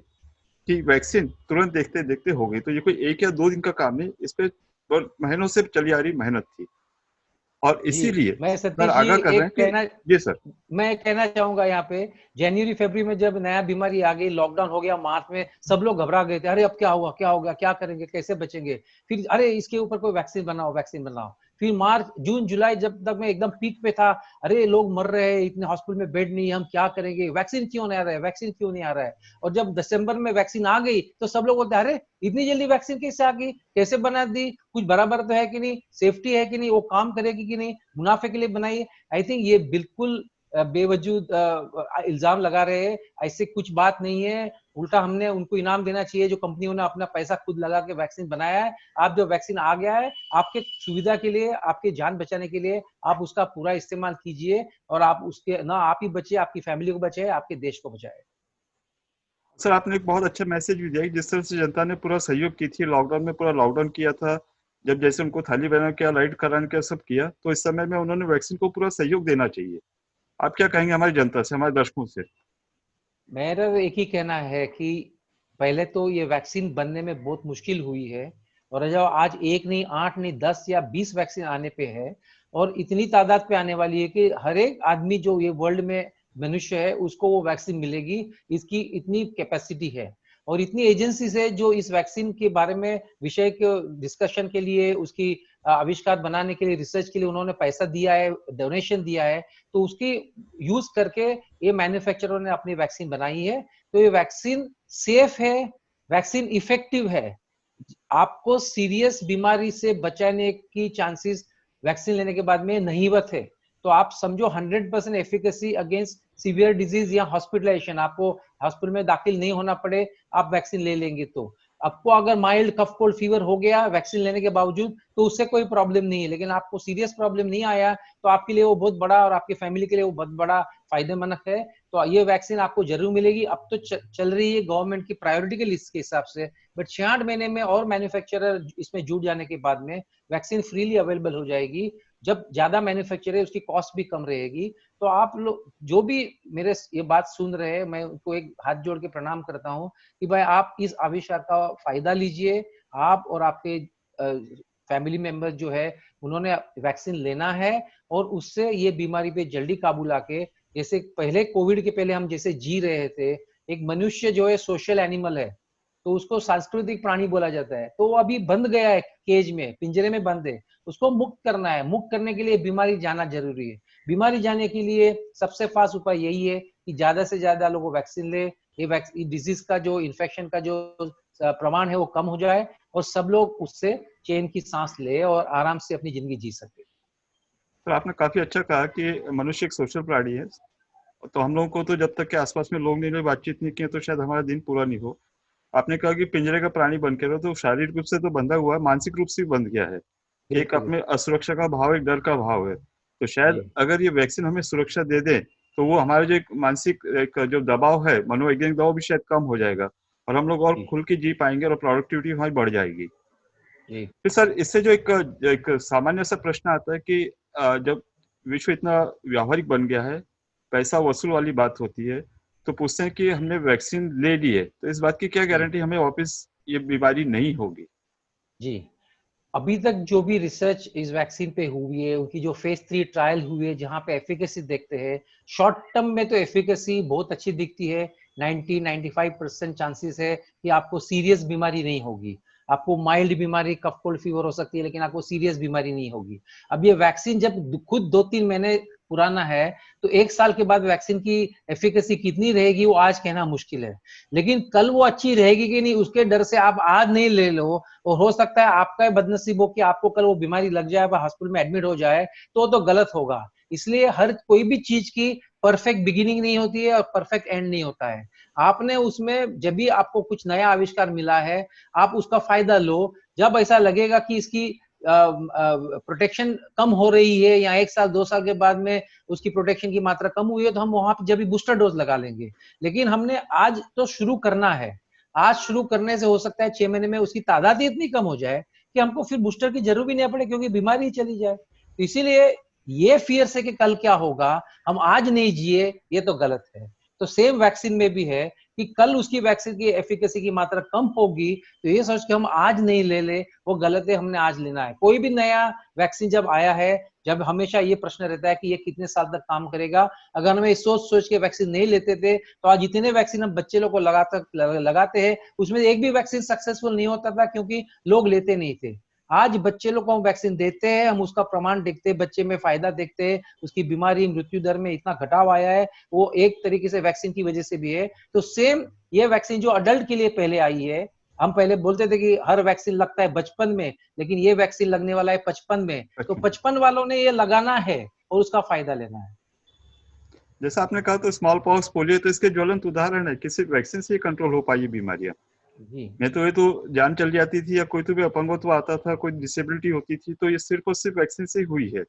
[SPEAKER 1] कि वैक्सीन तुरंत देखते देखते हो गई। तो ये कोई 1 या 2 दिन का काम नहीं, इस पे महीनों से चली आ रही मेहनत थी। और
[SPEAKER 2] जी।
[SPEAKER 1] इसीलिए
[SPEAKER 2] मैं
[SPEAKER 1] सर
[SPEAKER 2] सतीश जी
[SPEAKER 1] आगाह कर रहे
[SPEAKER 2] एक
[SPEAKER 1] हैं कि
[SPEAKER 2] कहना
[SPEAKER 1] जी सर।
[SPEAKER 2] मैं कहना चाहूंगा यहाँ पे, जनवरी फरवरी में जब नया बीमारी आ गई, लॉकडाउन हो गया, मार्च में सब लोग घबरा गए थे, अरे अब क्या हुआ, क्या होगा, क्या करेंगे, कैसे बचेंगे। फिर अरे इसके ऊपर कोई वैक्सीन बनाओ, वैक्सीन बनाओ। फिर मार्च जून जुलाई जब तक मैं एकदम पीक पे था, अरे लोग मर रहे हैं, इतने हॉस्पिटल में बेड नहीं, हम क्या करेंगे, वैक्सीन क्यों नहीं आ रहा है, वैक्सीन क्यों नहीं आ रहा है। और जब दिसंबर में वैक्सीन आ गई तो सब लोग बोलते अरे इतनी जल्दी वैक्सीन कैसे आ गई, कैसे बना दी, कुछ बराबर तो है कि नहीं, सेफ्टी है कि नहीं, वो काम करेगी कि नहीं, मुनाफे के लिए बनाई है। आई थिंक ये बिल्कुल बेवजूद इल्जाम लगा रहे हैं, ऐसे कुछ बात नहीं है। उल्टा हमने उनको इनाम देना चाहिए जो कंपनियों ने अपना पैसा खुद लगा के वैक्सीन बनाया है। आप जो वैक्सीन आ गया है, आपके सुविधा के लिए, आपकी जान बचाने के लिए, आप उसका पूरा इस्तेमाल कीजिए, और आप उसके ना आप ही बचे, आपकी फैमिली को बचाए, आपके देश को बचाए।
[SPEAKER 1] सर आपने एक बहुत अच्छा मैसेज भी दिया कि जिस तरह से जनता ने पूरा सहयोग की थी, लॉकडाउन में पूरा लॉकडाउन किया था, जब जैसे उनको थाली बना किया, लाइट कराने किया, सब किया, तो इस समय में उन्होंने वैक्सीन को पूरा सहयोग देना चाहिए। आप क्या कहेंगे हमारी जनता से, हमारे दर्शकों से?
[SPEAKER 2] मेरा एक ही कहना है कि पहले तो ये वैक्सीन बनने में बहुत मुश्किल हुई है, और जब आज एक नहीं, 8 नहीं, 10 या 20 वैक्सीन आने पे है, और इतनी तादाद पे आने वाली है कि हर एक आदमी जो ये वर्ल्ड में मनुष्य है उसको वो वैक्सीन मिलेगी, इसकी इतनी कैपेसिटी है। और इतनी एजेंसीज है जो इस वैक्सीन के बारे में विषय के डिस्कशन के लिए, उसकी आविष्कार बनाने के लिए, रिसर्च के लिए उन्होंने पैसा दिया है, डोनेशन दिया है। तो उसकी यूज करके ये मैन्युफैक्चरर ने अपनी वैक्सीन बनाई है। तो ये वैक्सीन सेफ है, वैक्सीन इफेक्टिव है, आपको सीरियस बीमारी से बचाने की चांसेस वैक्सीन लेने के बाद में नहीवत है। तो आप समझो 100% एफिकेसी अगेंस्ट सीवियर डिजीज या हॉस्पिटलाइजेशन, आपको हॉस्पिटल में दाखिल नहीं होना पड़े, आप वैक्सीन ले लेंगे तो। आपको अगर माइल्ड कफ कोल्ड फीवर हो गया वैक्सीन लेने के बावजूद, तो उससे कोई प्रॉब्लम नहीं है, लेकिन आपको सीरियस प्रॉब्लम नहीं आया तो आपके लिए वो बहुत बड़ा, और आपकी फैमिली के लिए वो बहुत बड़ा फायदेमंद है। तो ये वैक्सीन आपको जरूर मिलेगी। अब तो चल रही है गवर्नमेंट की प्रायोरिटी के लिस्ट के हिसाब से, बट 66 महीने में और मैन्युफैक्चरर इसमें जुड़ जाने के बाद में वैक्सीन फ्रीली अवेलेबल हो जाएगी। जब ज्यादा मैन्युफैक्चर है उसकी कॉस्ट भी कम रहेगी। तो आप लोग जो भी मेरे ये बात सुन रहे हैं, मैं उनको एक हाथ जोड़ के प्रणाम करता हूँ कि भाई आप इस आविष्कार का फायदा लीजिए। आप और आपके फैमिली मेंबर जो है उन्होंने वैक्सीन लेना है, और उससे ये बीमारी पे जल्दी काबू लाके, जैसे पहले कोविड के पहले हम जैसे जी रहे थे, एक मनुष्य जो है सोशल एनिमल है, तो उसको सांस्कृतिक प्राणी बोला जाता है, तो वो अभी बंद गया है, केज में, पिंजरे में बंद है, उसको मुक्त करना है। मुक्त करने के लिए बीमारी जाना जरूरी है। बीमारी जाने के लिए सबसे फास्ट उपाय यही है कि ज्यादा से ज्यादा लोगों वैक्सीन ले, ये डिजीज का जो इन्फेक्शन का जो प्रमाण है वो कम हो जाए, और सब लोग उससे चैन की सांस ले और आराम से अपनी जिंदगी जी सके।
[SPEAKER 1] तो आपने काफी अच्छा कहा कि मनुष्य एक सोशल प्राणी है। तो हम लोगों को तो जब तक के आसपास में लोग नहीं रहे, बातचीत नहीं किए, तो शायद हमारा दिन पूरा नहीं हो। आपने कहा कि पिंजरे का प्राणी बन के रहो, तो शारीरिक रूप से तो बंधा हुआ है, मानसिक रूप से भी बंध गया है। एक
[SPEAKER 2] बिल्कुल।
[SPEAKER 1] अपने असुरक्षा का भाव, एक डर का भाव है। तो शायद
[SPEAKER 2] जी
[SPEAKER 1] अगर ये वैक्सीन हमें सुरक्षा दे दे, तो वो हमारा जो एक मानसिक एक जो दबाव है, मनोवैज्ञानिक दबाव भी शायद कम हो जाएगा, और हम लोग और
[SPEAKER 2] जी
[SPEAKER 1] खुल के जी पाएंगे, और प्रोडक्टिविटी हमारी बढ़ जाएगी।
[SPEAKER 2] जी
[SPEAKER 1] फिर सर इससे जो एक एक सामान्य सा प्रश्न आता है कि जब विश्व इतना व्यावहारिक बन गया है, पैसा वसूल वाली बात होती है, तो पूछते हैं कि हमने वैक्सीन ले ली है, तो इस बात की क्या
[SPEAKER 2] जी
[SPEAKER 1] गारंटी हमें वापस ये बीमारी नहीं होगी?
[SPEAKER 2] जी। अभी तक जो भी रिसर्च इस वैक्सीन पे हुई है, उनकी जो फेज 3 ट्रायल हुई है, जहां पे एफिकेसी देखते हैं, शॉर्ट टर्म में तो एफिकेसी बहुत अच्छी दिखती है। 90-95% चांसेस है कि आपको सीरियस बीमारी नहीं होगी। आपको माइल्ड बीमारी, कफ कोल्ड फीवर हो सकती है, लेकिन आपको सीरियस बीमारी नहीं होगी। अब ये वैक्सीन जब खुद 2-3 महीने पुराना है, तो 1 साल के बाद वैक्सीन की एफिकेसी कितनी रहेगी वो आज कहना मुश्किल है। लेकिन कल वो अच्छी रहेगी कि नहीं, उसके डर से आप आज नहीं ले लो, और हो सकता है आपका बदनसीब हो कि आपको कल वो बीमारी लग जाए, हॉस्पिटल में एडमिट हो जाए, तो गलत होगा। इसलिए हर कोई भी चीज की परफेक्ट बिगिनिंग नहीं होती है और परफेक्ट एंड नहीं होता है। आपने उसमें जब भी आपको कुछ नया आविष्कार मिला है, आप उसका फायदा लो। जब ऐसा लगेगा कि इसकी प्रोटेक्शन कम हो रही है, या 1 साल 2 साल के बाद में उसकी प्रोटेक्शन की मात्रा कम हुई है, तो हम वहां पर जब भी बूस्टर डोज लगा लेंगे। लेकिन हमने आज तो शुरू करना है। आज शुरू करने से हो सकता है 6 महीने में उसकी तादाद ही इतनी कम हो जाए कि हमको फिर बूस्टर की जरूरत भी नहीं पड़े, क्योंकि बीमारी ही चली जाए। तो इसीलिए ये फियर से कि कल क्या होगा, हम आज नहीं जिए, ये तो गलत है। तो सेम वैक्सीन में भी है कि कल उसकी वैक्सीन की एफिकेसी की मात्रा कम होगी, तो ये सोच के हम आज नहीं ले ले, वो गलत है। हमने आज लेना है। कोई भी नया वैक्सीन जब आया है, जब हमेशा ये प्रश्न रहता है कि ये कितने साल तक काम करेगा। अगर हमें सोच सोच के वैक्सीन नहीं लेते थे, तो आज जितने वैक्सीन हम बच्चे लोग को लगाते हैं, उसमें एक भी वैक्सीन सक्सेसफुल नहीं होता था, क्योंकि लोग लेते नहीं थे। आज बच्चे लोग को हम वैक्सीन देते हैं, हम उसका प्रमाण देखते हैं, बच्चे में फायदा देखते हैं, उसकी बीमारी मृत्यु दर में इतना घटाव आया है, वो एक तरीके से वैक्सीन की वजह से भी है। तो सेम ये वैक्सीन जो अडल्ट के लिए पहले आई है, हम पहले बोलते थे कि हर वैक्सीन लगता है बचपन में, लेकिन ये वैक्सीन लगने वाला है 55 में। तो 55 वालों ने ये लगाना है और उसका फायदा लेना है।
[SPEAKER 1] जैसा आपने कहा, तो स्मॉल पॉक्स, पोलियो तो इसके ज्वलंत उदाहरण है कि सिर्फ वैक्सीन से ही कंट्रोल हो पाई बीमारियां।
[SPEAKER 2] जी
[SPEAKER 1] नहीं तो ये तो जान चल जाती थी, या कोई तो भी अपंगत्व आता था, कोई डिसेबिलिटी होती थी, तो ये सिर्फ और सिर्फ वैक्सीन से ही हुई है।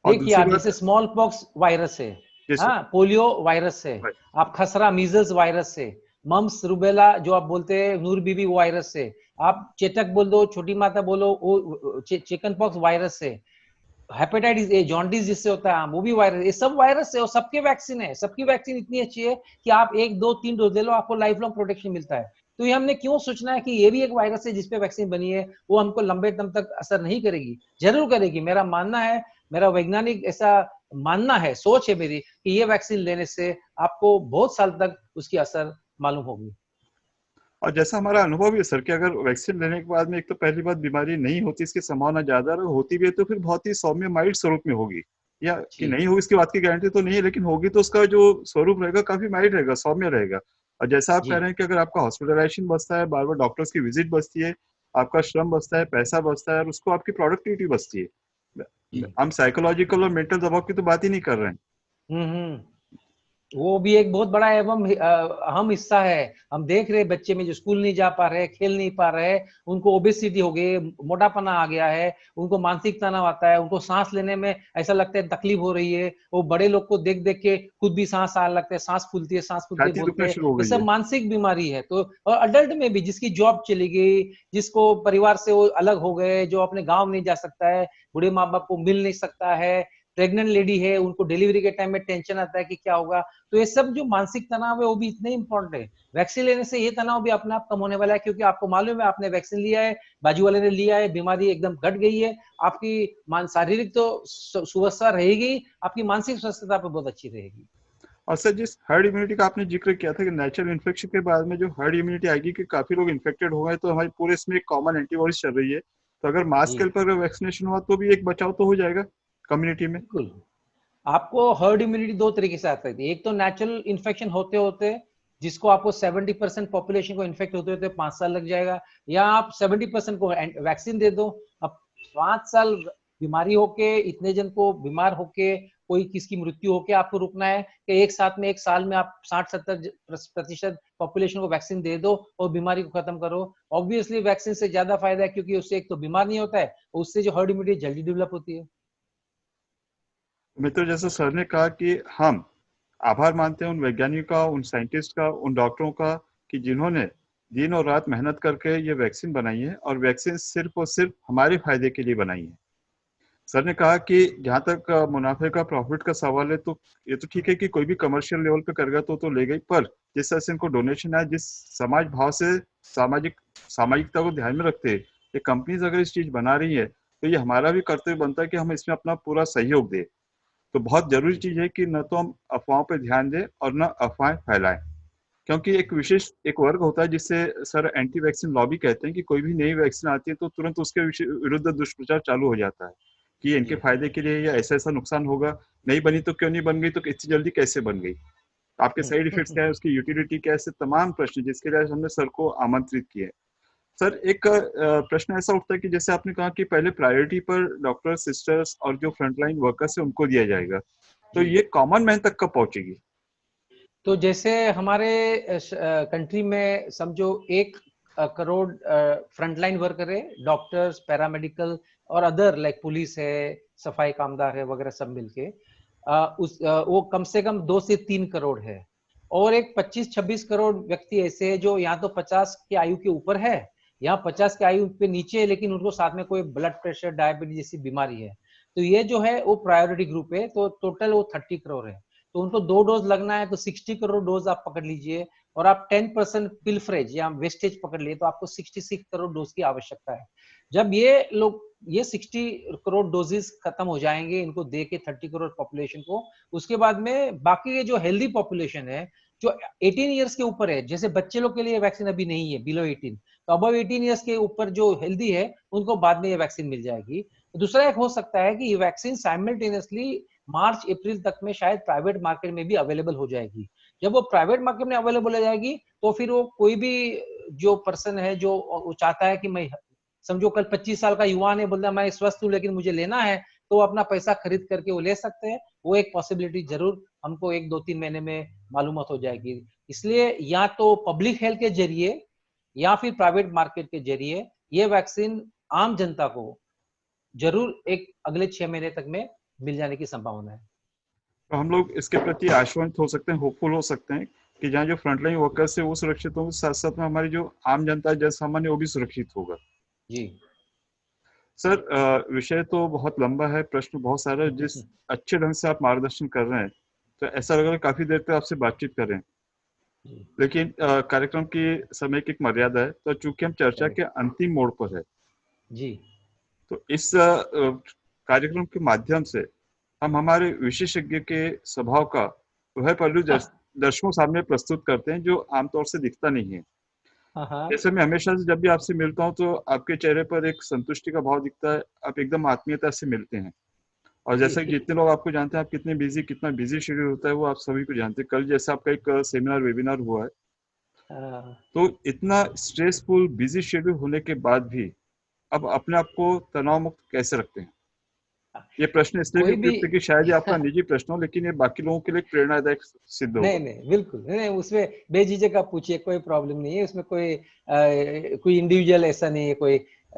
[SPEAKER 1] और
[SPEAKER 2] देखिए,
[SPEAKER 1] दूसरी
[SPEAKER 2] आप
[SPEAKER 1] बात,
[SPEAKER 2] जैसे स्मॉल पॉक्स वायरस है,
[SPEAKER 1] जैसे
[SPEAKER 2] हाँ, पोलियो वायरस है, आप खसरा मीजल्स वायरस से, मम्स रूबेला जो आप बोलते हैं नूर बीबी वायरस से, आप चेचक बोल दो, छोटी माता बोलो, वो चिकन पॉक्स वायरस से, हेपेटाइटिस ए जॉन्डिस जिससे होता है वो भी वायरस, ये सब वायरस है और सबके वैक्सीन है। सबकी वैक्सीन इतनी अच्छी है कि आप 1 2 3 डोज ले लो, आपको लाइफ लॉन्ग प्रोटेक्शन मिलता है। तो ये हमने क्यों सोचना है कि ये भी एक वायरस है जिसपे वैक्सीन बनी है, वो हमको लंबे दम तक असर नहीं करेगी? जरूर करेगी। मेरा मानना है, मेरा वैज्ञानिक ऐसा मानना है, सोच है मेरी, कि ये वैक्सीन लेने से आपको बहुत साल तक उसकी असर मालूम होगी।
[SPEAKER 1] और जैसा हमारा अनुभव है सर, कि अगर वैक्सीन लेने के बाद में एक तो पहली बात बीमारी नहीं होती, इसकी संभावना ज्यादा है, होती भी है तो फिर बहुत ही सौम्य माइल्ड स्वरूप में होगी, या कि
[SPEAKER 2] जी
[SPEAKER 1] नहीं होगी इसकी बात की गारंटी तो नहीं है, लेकिन होगी तो उसका जो स्वरूप रहेगा काफी माइल्ड रहेगा, सौम्य रहेगा। और जैसा आप कह
[SPEAKER 2] जी
[SPEAKER 1] रहे हैं कि अगर आपका हॉस्पिटलाइजेशन बचता है, बार बार डॉक्टर्स की विजिट बचती है, आपका श्रम बचता है, पैसा बचता है, और उसको आपकी प्रोडक्टिविटी बचती है।
[SPEAKER 2] जी
[SPEAKER 1] हम साइकोलॉजिकल और मेंटल दबाव की तो बात ही नहीं कर रहे हैं।
[SPEAKER 2] हम्म। वो भी एक बहुत बड़ा एवं अहम हिस्सा है। हम देख रहे बच्चे में जो स्कूल नहीं जा पा रहे, खेल नहीं पा रहे, उनको ओबेसिटी हो गई, मोटापना आ गया है, उनको मानसिक तनाव आता है, उनको सांस लेने में ऐसा लगता है तकलीफ हो रही है। वो बड़े लोग को देख देख के खुद भी सांस आने लगता है, सांस फूलती है
[SPEAKER 1] छाती
[SPEAKER 2] बोलते
[SPEAKER 1] दुखना
[SPEAKER 2] हैं।
[SPEAKER 1] शुरू हो
[SPEAKER 2] ये
[SPEAKER 1] गई
[SPEAKER 2] सब
[SPEAKER 1] है।
[SPEAKER 2] मानसिक बीमारी है। तो और अडल्ट में भी जिसकी जॉब चली गई, जिसको परिवार से वो अलग हो गए, जो अपने गाँव नहीं जा सकता है, बूढ़े माँ बाप को मिल नहीं सकता है, प्रेग्नेंट लेडी है, उनको डिलीवरी के टाइम में टेंशन आता है कि क्या होगा। तो ये सब जो मानसिक तनाव है वो भी इतने इंपॉर्टेंट है। वैक्सीन लेने से ये तनाव भी अपने आप कम होने वाला है, क्योंकि आपको मालूम है आपने वैक्सीन लिया है, बाजू वाले ने लिया है, बीमारी एकदम घट गई है। आपकी शारीरिक तो स्वस्थता रहेगी, आपकी मानसिक स्वस्थता पे बहुत अच्छी रहेगी।
[SPEAKER 1] और सर, जिस हर्ड इम्यूनिटी का आपने जिक्र किया था कि नेचुरल इन्फेक्शन के बाद में जो हर्ड इम्यूनिटी आएगी, कि काफी लोग इन्फेक्टेड हो गए, तो हमारी पूरे इसमें एक कॉमन एंटीबॉडीज चल रही है, तो अगर मास
[SPEAKER 2] जी
[SPEAKER 1] स्केल पर वैक्सीनेशन हुआ तो भी एक बचाव तो हो जाएगा कम्युनिटी में।
[SPEAKER 2] बिल्कुल। आपको हर्ड इम्यूनिटी दो तरीके से आ सकती है। एक तो नेचुरल इन्फेक्शन होते होते, जिसको आपको 70% पॉपुलेशन को इन्फेक्ट होते होते 5 साल लग जाएगा, या आप 70% को वैक्सीन दे दो। अब 5 साल बीमारी होके, इतने जन को बीमार होके, कोई किसकी मृत्यु होके आपको रुकना है कि एक साथ में, एक साल में आप 60-70% पॉपुलेशन को वैक्सीन दे दो और बीमारी को खत्म करो। ऑब्वियसली वैक्सीन से ज्यादा फायदा है, क्योंकि उससे एक तो बीमार नहीं होता है, उससे जो हर्ड इम्यूनिटी जल्दी डेवलप होती है।
[SPEAKER 1] मित्र, जैसा सर ने कहा कि हम आभार मानते हैं उन वैज्ञानिकों का, उन साइंटिस्ट का, उन डॉक्टरों का, कि जिन्होंने दिन और रात मेहनत करके ये वैक्सीन बनाई है, और वैक्सीन सिर्फ और सिर्फ हमारे फायदे के लिए बनाई है। सर ने कहा कि जहाँ तक मुनाफे का, प्रॉफिट का सवाल है, तो ये तो ठीक है कि कोई भी कमर्शियल लेवल पे करेगा तो ले गई, पर जिस तरह से इनको डोनेशन है, जिस समाज भाव से, सामाजिकता को ध्यान में रखते हैं, ये कंपनीज अगर इस चीज बना रही है तो ये हमारा भी कर्तव्य बनता है कि हम इसमें अपना पूरा सहयोग दें। तो बहुत जरूरी चीज है कि न तो हम अफवाहों पर ध्यान दें और न अफवाहें फैलाएं, क्योंकि एक विशेष एक वर्ग होता है जिससे सर एंटी वैक्सीन लॉबी कहते हैं कि कोई भी नई वैक्सीन आती है तो तुरंत उसके विरुद्ध दुष्प्रचार चालू हो जाता है कि इनके
[SPEAKER 2] जी
[SPEAKER 1] फायदे के लिए या ऐसा ऐसा नुकसान होगा, नहीं बनी तो क्यों नहीं बन गई, तो इतनी जल्दी कैसे बन गई, आपके साइड इफेक्ट्स क्या है, उसकी यूटिलिटी क्या है, ऐसे तमाम प्रश्न जिसके लिए हमने सर को आमंत्रित किए। सर एक प्रश्न ऐसा उठता है कि जैसे आपने कहा कि पहले प्रायोरिटी पर डॉक्टर सिस्टर्स और जो फ्रंटलाइन वर्कर्स है उनको दिया जाएगा, तो
[SPEAKER 2] जी।
[SPEAKER 1] ये कॉमन मैन तक कब पहुंचेगी?
[SPEAKER 2] तो जैसे हमारे कंट्री में समझो 1 करोड़ फ्रंटलाइन वर्कर है, डॉक्टर्स, पैरामेडिकल और अदर लाइक पुलिस है, सफाई कामदार है वगैरह सब मिलके वो कम से कम 2 से 3 करोड़ है। और एक 25-26 करोड़ व्यक्ति ऐसे हैं जो यहाँ तो 50 की आयु के ऊपर है, यहाँ 50 की आयु पे नीचे है, लेकिन उनको साथ में कोई ब्लड प्रेशर, डायबिटीज जैसी बीमारी है। तो ये जो है वो प्रायोरिटी ग्रुप है, तो टोटल वो 30 करोड़ है। तो उनको 2 डोज लगना है तो 60 करोड़ डोज आप पकड़ लीजिए, और आप 10% पिलफ्रेज या वेस्टेज पकड़ लिए तो आपको 66 करोड़ डोज की आवश्यकता है। जब ये 60 करोड़ डोजेस खत्म हो जाएंगे इनको दे के 30 करोड़ पॉपुलेशन को, उसके बाद में बाकी ये जो हेल्दी पॉपुलेशन है जो 18 ईयर्स के ऊपर है, जैसे बच्चे लोग के लिए वैक्सीन अभी नहीं है बिलो 18, तो अबव 18 ईयर्स के ऊपर जो हेल्दी है उनको बाद में ये वैक्सीन मिल जाएगी। दूसरा एक हो सकता है कि ये वैक्सीन साइमल्टेनियसली मार्च अप्रैल तक में शायद प्राइवेट मार्केट में भी अवेलेबल हो जाएगी। जब वो प्राइवेट मार्केट में अवेलेबल हो जाएगी तो फिर वो कोई भी जो पर्सन है जो चाहता है कि मैं समझो कल 25 साल का युवा ने बोलता मैं स्वस्थ हूँ लेकिन मुझे लेना है, तो वो अपना पैसा खरीद करके वो ले सकते हैं। वो एक पॉसिबिलिटी जरूर हमको 1-2-3 महीने में मालूमात हो जाएगी। इसलिए या तो पब्लिक हेल्थ के जरिए या फिर प्राइवेट मार्केट के जरिए ये वैक्सीन आम जनता को जरूर एक अगले 6 महीने तक में मिल जाने की संभावना है।
[SPEAKER 1] तो हम लोग इसके प्रति आश्वस्त हो सकते हैं, होपफुल हो सकते हैं कि जहाँ जो फ्रंटलाइन वर्कर्स है वो सुरक्षित होंगे, साथ साथ में हमारी जो आम जनता है, जन सामान्य, वो भी सुरक्षित होगा।
[SPEAKER 2] जी।
[SPEAKER 1] सर विषय तो बहुत लंबा है, प्रश्न बहुत सारे हैं, जिस अच्छे ढंग से आप मार्गदर्शन कर रहे हैं तो ऐसा लग रहा है काफी देर तक आपसे बातचीत कर रहे हैं,
[SPEAKER 2] जी।
[SPEAKER 1] लेकिन कार्यक्रम की समय की एक मर्यादा है, तो चूंकि हम चर्चा के अंतिम मोड़ पर है,
[SPEAKER 2] जी।
[SPEAKER 1] तो इस कार्यक्रम के माध्यम से हम हमारे विशेषज्ञ के स्वभाव का वह पहलू दर्शकों सामने प्रस्तुत करते हैं जो आमतौर से दिखता नहीं है।
[SPEAKER 2] हाँ हाँ।
[SPEAKER 1] जैसे मैं हमेशा से जब भी आपसे मिलता हूँ तो आपके चेहरे पर एक संतुष्टि का भाव दिखता है, आप एकदम आत्मीयता से मिलते हैं। और जैसा कि
[SPEAKER 2] जी।
[SPEAKER 1] जितने लोग आपको जानते हैं, आप कितना बिजी शेड्यूल होता है वो आप सभी को जानते हैं। कल जैसे आपका एक सेमिनार वेबिनार हुआ है,
[SPEAKER 2] हाँ,
[SPEAKER 1] तो इतना स्ट्रेसफुल बिजी शेड्यूल होने के बाद भी अब अपने आप को तनाव मुक्त कैसे रखते हैं? ये प्रश्न इसलिए भी
[SPEAKER 2] कोई भी
[SPEAKER 1] उपयुक्त है कि शायद ये आपका निजी प्रश्न हो, लेकिन ये बाकी लोगों के लिए प्रेरणादायक सिद्ध
[SPEAKER 2] नहीं
[SPEAKER 1] होगा।
[SPEAKER 2] नहीं बिल्कुल नहीं, उसमें बेझिझक आप पूछिए, कोई प्रॉब्लम नहीं है उसमें, कोई इंडिविजुअल ऐसा नहीं है कोई।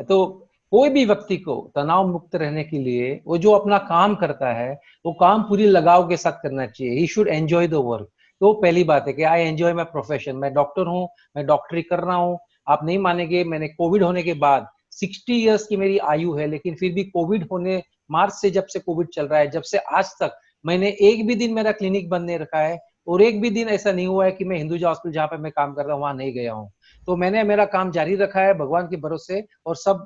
[SPEAKER 2] तो कोई भी व्यक्ति को तनाव मुक्त रहने के लिए वो जो अपना काम करता है वो काम पूरी लगाव के साथ करना चाहिए। He should enjoy the work. तो पहली बात है कि आई एंजॉय माई प्रोफेशन, मैं डॉक्टर हूँ, मैं डॉक्टरी कर रहा हूँ। आप नहीं मानेंगे, मैंने कोविड होने के बाद 60 ईयर्स की मेरी आयु है, लेकिन फिर भी कोविड होने मार्च से, जब से कोविड चल रहा है, जब से आज तक मैंने एक भी दिन मेरा क्लिनिक बंद नहीं रखा है, और एक भी दिन ऐसा नहीं हुआ है कि मैं हिंदुजा हॉस्पिटल जहाँ पे मैं काम कर रहा हूँ वहां नहीं गया हूँ। तो मैंने मेरा काम जारी रखा है भगवान के भरोसे, और सब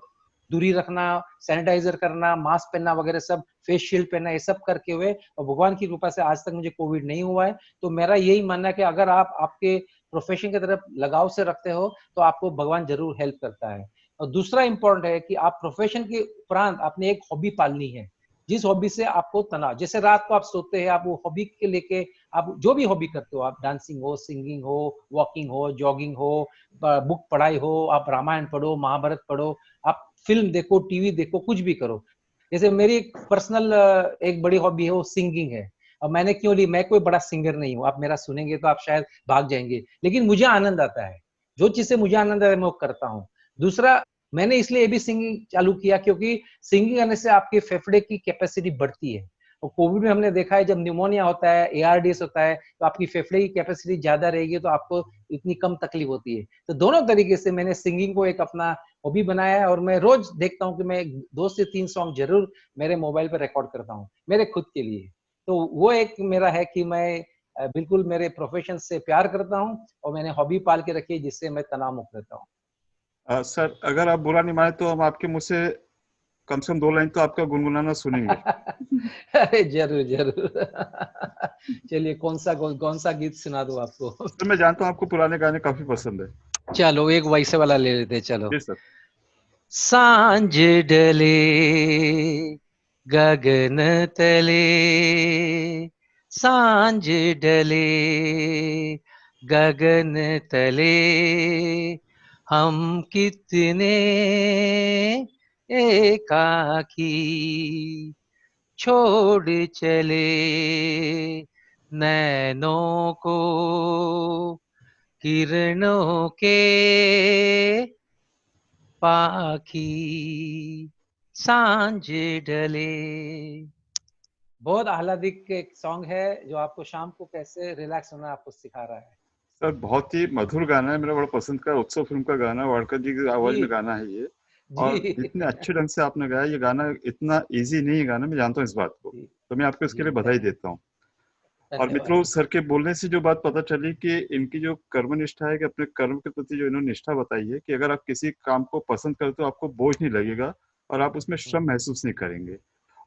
[SPEAKER 2] दूरी रखना, सैनिटाइजर करना, मास्क पहनना वगैरह सब, फेस शील्ड पहनना, ये सब करके हुए, और भगवान की कृपा से आज तक मुझे कोविड नहीं हुआ है। तो मेरा यही मानना है कि अगर आप आपके प्रोफेशन की तरफ लगाव से रखते हो तो आपको भगवान जरूर हेल्प करता है। और दूसरा इंपॉर्टेंट है कि आप प्रोफेशन के उपरांत आपने एक हॉबी पालनी है, जिस हॉबी से आपको तनाव, जैसे रात को आप सोते हैं, आप वो हॉबी के लेके आप जो भी हॉबी करते हो, आप डांसिंग हो, सिंगिंग हो, वॉकिंग हो, जॉगिंग हो, बुक पढ़ाई हो, आप रामायण पढ़ो, महाभारत पढ़ो, आप फिल्म देखो, टीवी देखो, कुछ भी करो। जैसे मेरी पर्सनल एक बड़ी हॉबी है वो सिंगिंग है। अब मैंने क्यों ली, मैं कोई बड़ा सिंगर नहीं हूँ, आप मेरा सुनेंगे तो आप शायद भाग जाएंगे, लेकिन मुझे आनंद आता है, जो चीज से मुझे आनंद आता है मैं वो करता हूँ। दूसरा, मैंने इसलिए ये भी सिंगिंग चालू किया क्योंकि सिंगिंग करने से आपके फेफड़े की कैपेसिटी बढ़ती है। और कोविड में हमने देखा है जब निमोनिया होता है, एआरडीएस होता है, तो आपकी फेफड़े की कैपेसिटी ज्यादा रहेगी तो आपको इतनी कम तकलीफ होती है। तो दोनों तरीके से मैंने सिंगिंग को एक अपना हॉबी बनाया है, और मैं रोज देखता हूँ कि मैं 2 से 3 सॉन्ग जरूर मेरे मोबाइल पर रिकॉर्ड करता हूँ मेरे खुद के लिए। तो वो एक मेरा है कि मैं बिल्कुल मेरे प्रोफेशन से प्यार करता हूँ, और मैंने हॉबी पाल के रखी है जिससे मैं तनाव मुक्त रहता हूँ।
[SPEAKER 1] सर अगर आप बुरा नहीं माने तो हम आपके मुंह से कम से कम 2 लाइन तो आपका गुनगुनाना सुनेंगे।
[SPEAKER 2] अरे जरूर जरूर। चलिए कौन सा गीत सुना दूं आपको?
[SPEAKER 1] सर मैं जानता हूँ आपको पुराने गाने काफी पसंद है।
[SPEAKER 2] चलो एक वैसे वाला ले लेते हैं, चलो।
[SPEAKER 1] जी सर।
[SPEAKER 2] सांझ ढले गगन तले, सांझ ढले गगन तले, हम कितने एकाकी छोड़ चले नैनों को किरणों के पाखी, सांझ ढले। बहुत आह्लादिक एक सॉन्ग है जो आपको शाम को कैसे रिलैक्स होना आपको सिखा रहा है।
[SPEAKER 1] सर बहुत ही मधुर गाना है, मेरा बड़ा पसंद का उत्सव फिल्म का गाना, वाडकर जी की आवाज
[SPEAKER 2] जी
[SPEAKER 1] में गाना है ये। और
[SPEAKER 2] जी।
[SPEAKER 1] जितने अच्छे ढंग से आपने गाया, ये गाना इतना इजी नहीं है गाना, मैं जानता हूँ इस बात को,
[SPEAKER 2] जी
[SPEAKER 1] तो मैं आपको इसके
[SPEAKER 2] जी,
[SPEAKER 1] लिए बधाई देता हूँ। और मित्रों,
[SPEAKER 2] धन्यवाद।
[SPEAKER 1] सर के बोलने से जो बात पता चली कि इनकी जो कर्मनिष्ठा है, कि अपने कर्म के प्रति जो इन्होंने निष्ठा बताई है, कि अगर आप किसी काम को पसंद करते हो आपको बोझ नहीं लगेगा और आप उसमें श्रम महसूस नहीं करेंगे।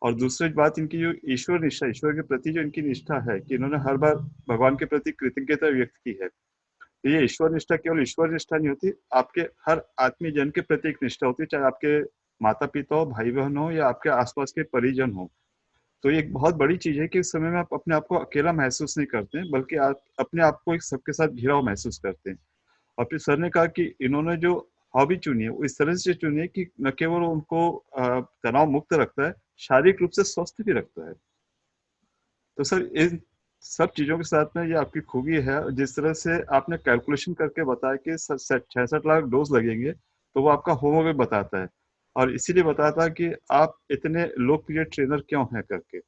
[SPEAKER 1] और दूसरी बात, इनकी जो ईश्वर निष्ठा, ईश्वर के प्रति जो इनकी निष्ठा है, कि इन्होंने हर बार भगवान के प्रति कृतज्ञता व्यक्त की है। तो ये ईश्वर निष्ठा केवल ईश्वर निष्ठा नहीं होती, आपके हर आत्मीय जन के प्रति एक निष्ठा होती है, चाहे आपके माता पिता हो, भाई बहन हो, या आपके आसपास के परिजन हो। तो ये एक बहुत बड़ी चीज है कि उस समय में आप अपने आप को अकेला महसूस नहीं करते हैं, बल्कि आप अपने आप को एक सबके साथ घिरा हुआ महसूस करते हैं। और फिर सर ने कहा कि इन्होंने जो हॉबी चुनी है वो इस तरह से चुनी है कि न केवल उनको तनाव मुक्त रखता है, शारीरिक रूप से स्वस्थ भी रखता है। तो सर इन सब चीजों के साथ में ये आपकी खूबी है। जिस तरह से आपने कैलकुलेशन करके बताया कि 66 लाख डोज लगेंगे, तो वो आपका होमवर्क बताता है, और इसीलिए बताता है कि आप इतने लोकप्रिय ट्रेनर क्यों हैं करके।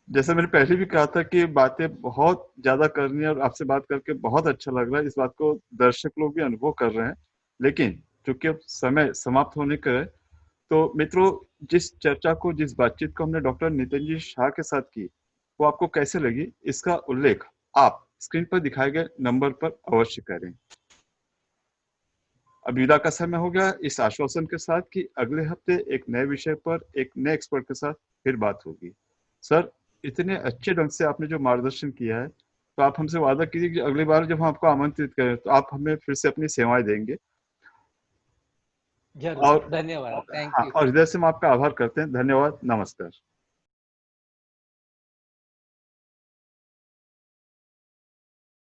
[SPEAKER 1] जैसे मैंने पहले भी कहा था कि बातें बहुत ज्यादा करनी है, और आपसे बात करके बहुत अच्छा लग रहा है, इस बात को दर्शक लोग भी अनुभव कर रहे हैं। लेकिन चूंकि अब समय समाप्त होने का है, तो मित्रों, जिस चर्चा को, जिस बातचीत को हमने डॉक्टर नितिन शाह के साथ की, वो आपको कैसे लगी, इसका उल्लेख आप स्क्रीन पर दिखाए गए नंबर पर अवश्य करें। अब विदा का समय हो गया, इस आश्वासन के साथ कि अगले हफ्ते एक नए विषय पर एक नए एक्सपर्ट के साथ फिर बात होगी। सर, इतने अच्छे ढंग से आपने जो मार्गदर्शन किया है, तो आप हमसे वादा कीजिए कि अगली बार जब हम आपको आमंत्रित करें तो आप हमें फिर से अपनी सेवाएं देंगे।
[SPEAKER 2] जरूर,
[SPEAKER 1] और
[SPEAKER 2] धन्यवाद, थैंक
[SPEAKER 1] हाँ,
[SPEAKER 2] यू।
[SPEAKER 1] और हृदय से हम आपका आभार करते हैं। धन्यवाद, नमस्कार।